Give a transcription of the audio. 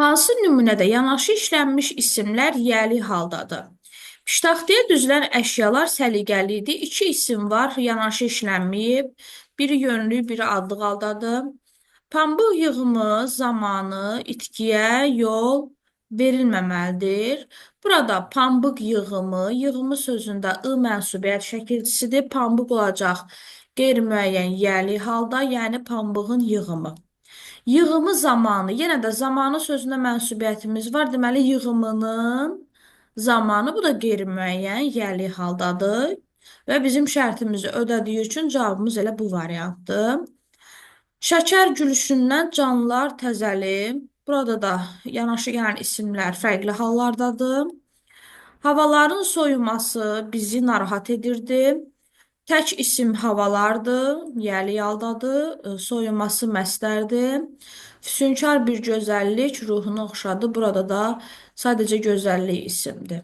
Hansı nümunədə yanaşı işlənmiş isimlər yiyəli haldadır? Piştaxtaya düzülən əşyalar səliqəli idi. İki isim var, yanaşı işlənməyib. Biri yönlü, biri adlı haldadır. Pambıq yığımı zamanı itkiyə yol verilməməlidir. Burada pambıq yığımı, yığımı sözündə ı mənsubiyyət şəkilçisidir. Pambıq olacaq qeyri-müəyyən yiyəli halda, yəni pambığın yığımı. Yığımı zamanı, yenə də zamanı sözünə mənsubiyyətimiz var. Deməli, yığımının zamanı, bu da qeyri-müəyyən, yəli haldadır. Və bizim şərtimizi ödədiyi üçün cavabımız elə bu variantdır. Şəkər gülüşündən canlılar təzəli. Burada da yanaşı gələn isimlər fərqli hallardadır. Havaların soyuması bizi narahat edirdi. Tək isim havalardır, yəli yaldadır, soyuması məstərdir. Füsunkar bir gözəllik ruhunu oxşadı. Burada da sadəcə gözəllik isimdir.